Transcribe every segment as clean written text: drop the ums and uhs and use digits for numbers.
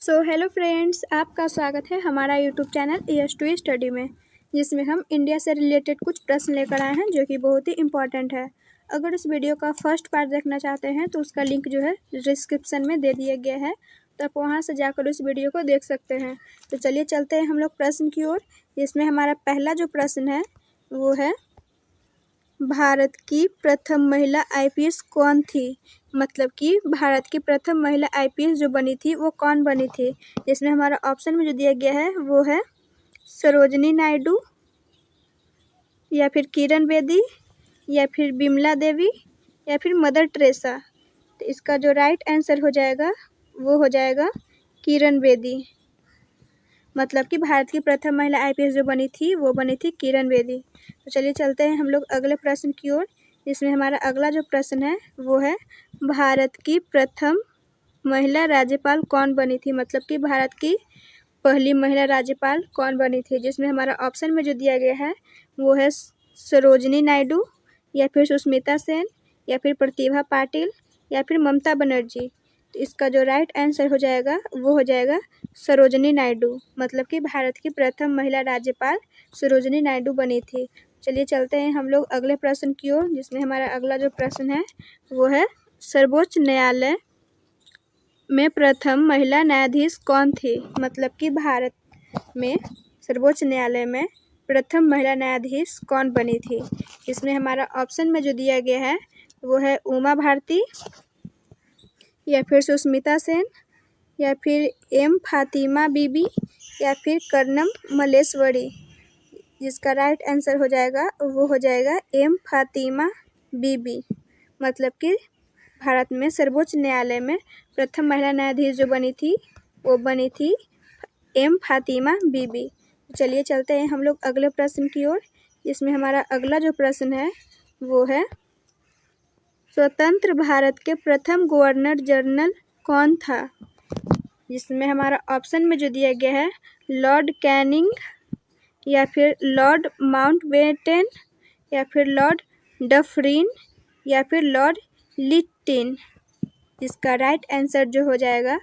Hello friends, आपका स्वागत है हमारा यूट्यूब चैनल ES2 स्टडी में, जिसमें हम इंडिया से रिलेटेड कुछ प्रश्न लेकर आए हैं जो कि बहुत ही इम्पॉर्टेंट है। अगर इस वीडियो का फर्स्ट पार्ट देखना चाहते हैं तो उसका लिंक जो है डिस्क्रिप्शन में दे दिया गया है, तो आप वहां से जाकर उस वीडियो को देख सकते हैं। तो चलिए चलते हैं हम लोग प्रश्न की ओर। जिसमें हमारा पहला जो प्रश्न है वो है, भारत की प्रथम महिला IPS कौन थी? मतलब कि भारत की प्रथम महिला IPS जो बनी थी वो कौन बनी थी? इसमें हमारा ऑप्शन में जो दिया गया है वो है सरोजनी नायडू, या फिर किरण बेदी, या फिर बिमला देवी, या फिर मदर टेरेसा। तो इसका जो राइट आंसर हो जाएगा वो हो जाएगा किरण बेदी। मतलब कि भारत की प्रथम महिला IPS जो बनी थी वो बनी थी किरण बेदी। तो चलिए चलते हैं हम लोग अगले प्रश्न की ओर। इसमें हमारा अगला जो प्रश्न है वो है, भारत की प्रथम महिला राज्यपाल कौन बनी थी? मतलब कि भारत की पहली महिला राज्यपाल कौन बनी थी? जिसमें हमारा ऑप्शन में जो दिया गया है वो है सरोजनी नायडू, या फिर सुष्मिता सेन, या फिर प्रतिभा पाटिल, या फिर ममता बनर्जी। तो इसका जो राइट आंसर हो जाएगा वो हो जाएगा सरोजनी नायडू। मतलब कि भारत की प्रथम महिला राज्यपाल सरोजनी नायडू बनी थी। चलिए चलते हैं हम लोग अगले प्रश्न की ओर। जिसमें हमारा अगला जो प्रश्न है वो है, सर्वोच्च न्यायालय में प्रथम महिला न्यायाधीश कौन थी? मतलब कि भारत में सर्वोच्च न्यायालय में प्रथम महिला न्यायाधीश कौन बनी थी? इसमें हमारा ऑप्शन में जो दिया गया है वो है उमा भारती, या फिर सुष्मिता सेन, या फिर M फातिमा बीबी, या फिर कर्नम मल्लेश्वरी। जिसका राइट आंसर हो जाएगा वो हो जाएगा M फातिमा बीबी। मतलब कि भारत में सर्वोच्च न्यायालय में प्रथम महिला न्यायाधीश जो बनी थी वो बनी थी M फातिमा बीबी। चलिए चलते हैं हम लोग अगले प्रश्न की ओर। जिसमें हमारा अगला जो प्रश्न है वो है, स्वतंत्र भारत के प्रथम गवर्नर जनरल कौन था? जिसमें हमारा ऑप्शन में जो दिया गया है लॉर्ड कैनिंग, या फिर लॉर्ड माउंटबेटन, या फिर लॉर्ड डफरिन, या फिर लॉर्ड लिटिन। इसका राइट आंसर जो हो जाएगा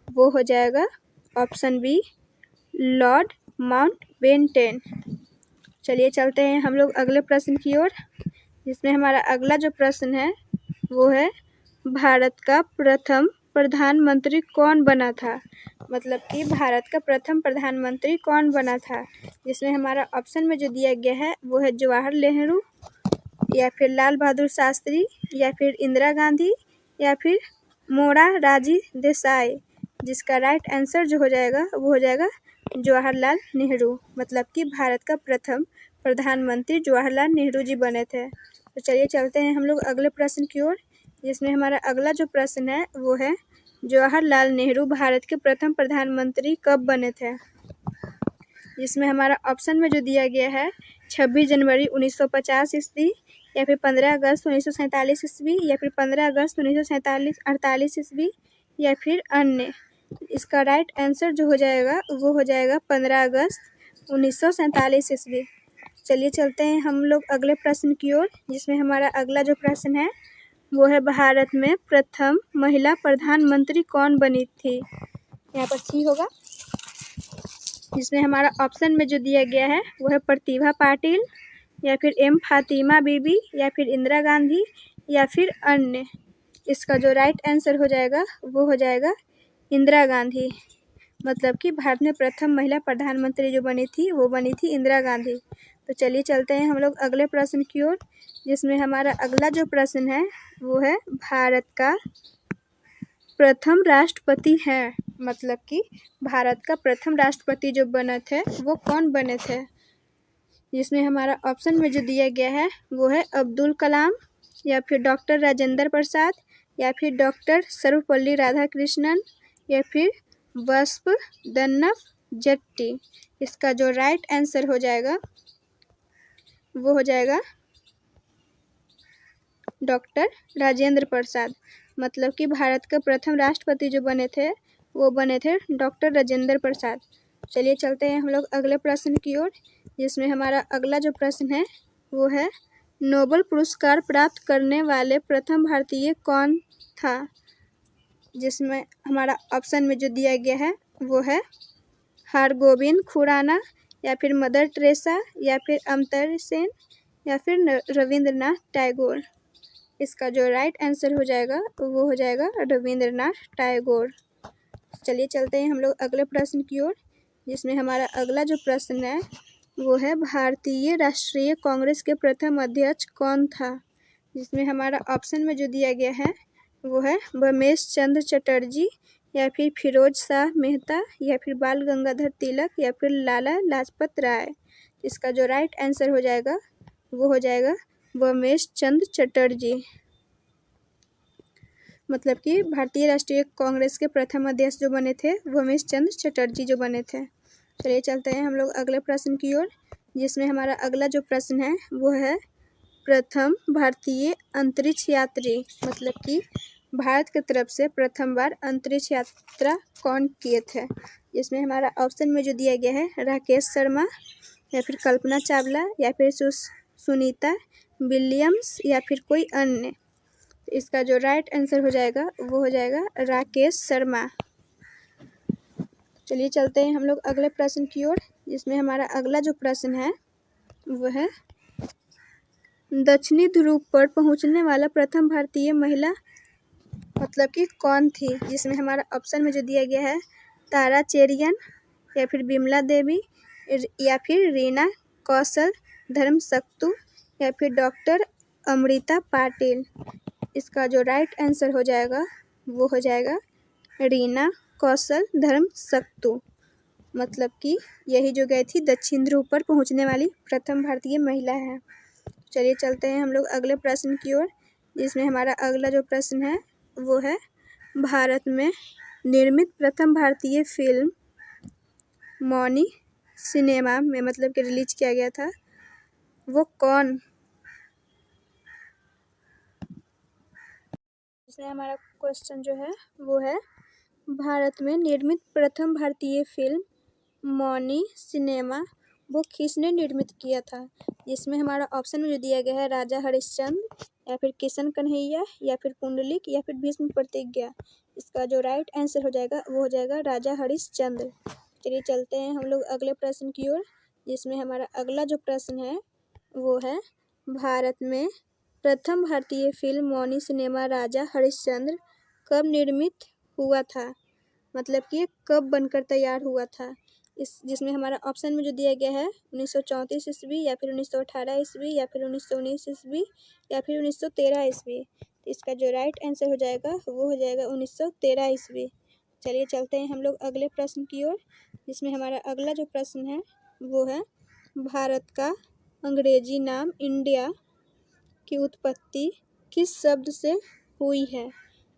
वो हो जाएगा ऑप्शन बी, लॉर्ड माउंटबेटन। चलिए चलते हैं हम लोग अगले प्रश्न की ओर। जिसमें हमारा अगला जो प्रश्न है वो है, भारत का प्रथम प्रधानमंत्री कौन बना था? मतलब कि भारत का प्रथम प्रधानमंत्री कौन बना था? जिसमें हमारा ऑप्शन में जो दिया गया है वो है जवाहरलाल नेहरू, या फिर लाल बहादुर शास्त्री, या फिर इंदिरा गांधी, या फिर मोरारजी देसाई। जिसका राइट आंसर जो हो जाएगा वो हो जाएगा जवाहरलाल नेहरू। मतलब कि भारत का प्रथम प्रधानमंत्री जवाहरलाल नेहरू जी बने थे। तो चलिए चलते हैं हम लोग अगले प्रश्न की ओर। जिसमें हमारा अगला जो प्रश्न है वो है, जवाहरलाल नेहरू भारत के प्रथम प्रधानमंत्री कब बने थे? जिसमें हमारा ऑप्शन में जो दिया गया है 26 जनवरी 1950 ईस्वी, या फिर 15 अगस्त 1947 ईस्वी, या फिर 15 अगस्त 1948 ईस्वी, या फिर अन्य। इसका राइट आंसर जो हो जाएगा वो हो जाएगा 15 अगस्त 1947 ईस्वी। चलिए चलते हैं हम लोग अगले प्रश्न की ओर। जिसमें हमारा अगला जो प्रश्न है वो है, भारत में प्रथम महिला प्रधानमंत्री कौन बनी थी? यहाँ पर सी होगा। जिसमें हमारा ऑप्शन में जो दिया गया है वो है प्रतिभा पाटिल, या फिर M फातिमा बीबी, या फिर इंदिरा गांधी, या फिर अन्य। इसका जो राइट आंसर हो जाएगा वो हो जाएगा इंदिरा गांधी। मतलब कि भारत में प्रथम महिला प्रधानमंत्री जो बनी थी वो बनी थी इंदिरा गांधी। तो चलिए चलते हैं हम लोग अगले प्रश्न की ओर। जिसमें हमारा अगला जो प्रश्न है वो है, भारत का प्रथम राष्ट्रपति है। मतलब कि भारत का प्रथम राष्ट्रपति जो बने थे वो कौन बने थे? जिसमें हमारा ऑप्शन में जो दिया गया है वो है अब्दुल कलाम, या फिर डॉक्टर राजेंद्र प्रसाद, या फिर डॉक्टर सर्वपल्ली राधाकृष्णन, या फिर बसवदन्नभ जट्टी। इसका जो राइट आंसर हो जाएगा वो हो जाएगा डॉक्टर राजेंद्र प्रसाद। मतलब कि भारत का प्रथम राष्ट्रपति जो बने थे वो बने थे डॉक्टर राजेंद्र प्रसाद। चलिए चलते हैं हम लोग अगले प्रश्न की ओर। जिसमें हमारा अगला जो प्रश्न है वो है, नोबेल पुरस्कार प्राप्त करने वाले प्रथम भारतीय कौन था? जिसमें हमारा ऑप्शन में जो दिया गया है वो है हरगोविंद खुराना, या फिर मदर टेरेसा, या फिर अमर्त्य सेन, या फिर रविंद्रनाथ टैगोर। इसका जो राइट आंसर हो जाएगा वो हो जाएगा रविंद्रनाथ टैगोर। चलिए चलते हैं हम लोग अगले प्रश्न की ओर, जिसमें हमारा अगला जो प्रश्न है वो है भारतीय राष्ट्रीय कांग्रेस के प्रथम अध्यक्ष कौन था। जिसमें हमारा ऑप्शन में जो दिया गया है वो है बमेश चंद्र चटर्जी, या फिर फिरोज शाह मेहता, या फिर बाल गंगाधर तिलक, या फिर लाला लाजपत राय। इसका जो राइट आंसर हो जाएगा वो हो जाएगा बमेश चंद्र चटर्जी। मतलब कि भारतीय राष्ट्रीय कांग्रेस के प्रथम अध्यक्ष जो बने थे बमेश चंद्र चटर्जी जो बने थे। चलिए चलते हैं हम लोग अगले प्रश्न की ओर, जिसमें हमारा अगला जो प्रश्न है वो है प्रथम भारतीय अंतरिक्ष यात्री। मतलब कि भारत की तरफ से प्रथम बार अंतरिक्ष यात्रा कौन किए थे। इसमें हमारा ऑप्शन में जो दिया गया है राकेश शर्मा, या फिर कल्पना चावला, या फिर सुनीता विलियम्स, या फिर कोई अन्य। इसका जो राइट आंसर हो जाएगा वो हो जाएगा राकेश शर्मा। चलिए चलते हैं हम लोग अगले प्रश्न की ओर, जिसमें हमारा अगला जो प्रश्न है वो है दक्षिणी ध्रुव पर पहुंचने वाला प्रथम भारतीय महिला मतलब कि कौन थी। जिसमें हमारा ऑप्शन में जो दिया गया है तारा चेरियन, या फिर बिमला देवी, या फिर रीना कौशल धर्मसक्तु, या फिर डॉक्टर अमृता पाटिल। इसका जो राइट आंसर हो जाएगा वो हो जाएगा रीना कौशल धर्मसक्तु। मतलब कि यही जो गई थी दक्षिण ध्रुव पर पहुंचने वाली प्रथम भारतीय महिला है। चलिए चलते हैं हम लोग अगले प्रश्न की ओर, जिसमें हमारा अगला जो प्रश्न है वो है भारत में निर्मित प्रथम भारतीय फिल्म मौनी सिनेमा में मतलब कि रिलीज किया गया था वो कौन। इसमें हमारा क्वेश्चन जो है वो है भारत में निर्मित प्रथम भारतीय फिल्म मौनी सिनेमा वो किसने निर्मित किया था। जिसमें हमारा ऑप्शन में जो दिया गया है राजा हरिश्चंद्र, या फिर किशन कन्हैया, या फिर पुंडलिक, या फिर भीष्म प्रतिज्ञा। इसका जो राइट आंसर हो जाएगा वो हो जाएगा राजा हरिश्चंद्र। चलिए चलते हैं हम लोग अगले प्रश्न की ओर, जिसमें हमारा अगला जो प्रश्न है वो है भारत में प्रथम भारतीय फिल्म मौनी सिनेमा राजा हरिश्चंद्र कब निर्मित हुआ था। मतलब कि कब बनकर तैयार हुआ था। जिसमें हमारा ऑप्शन में जो दिया गया है 1934 ईस्वी, या फिर 1918 ईस्वी, या फिर 1919 ईस्वी, या फिर 1913 ईस्वी। इसका जो राइट आंसर हो जाएगा वो हो जाएगा 1913 ईस्वी। चलिए चलते हैं हम लोग अगले प्रश्न की ओर, जिसमें हमारा अगला जो प्रश्न है वो है भारत का अंग्रेजी नाम इंडिया की उत्पत्ति किस शब्द से हुई है।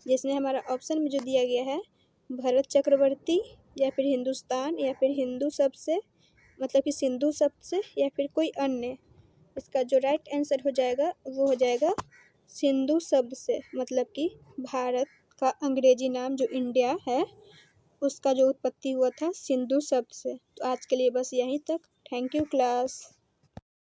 जिसमें हमारा ऑप्शन में जो दिया गया है भरत चक्रवर्ती, या फिर हिंदुस्तान, या फिर हिंदू शब्द से मतलब कि सिंधु शब्द से, या फिर कोई अन्य। इसका जो राइट आंसर हो जाएगा वो हो जाएगा सिंधु शब्द से। मतलब कि भारत का अंग्रेजी नाम जो इंडिया है उसका जो उत्पत्ति हुआ था सिंधु शब्द से। तो आज के लिए बस यहीं तक। Thank you class.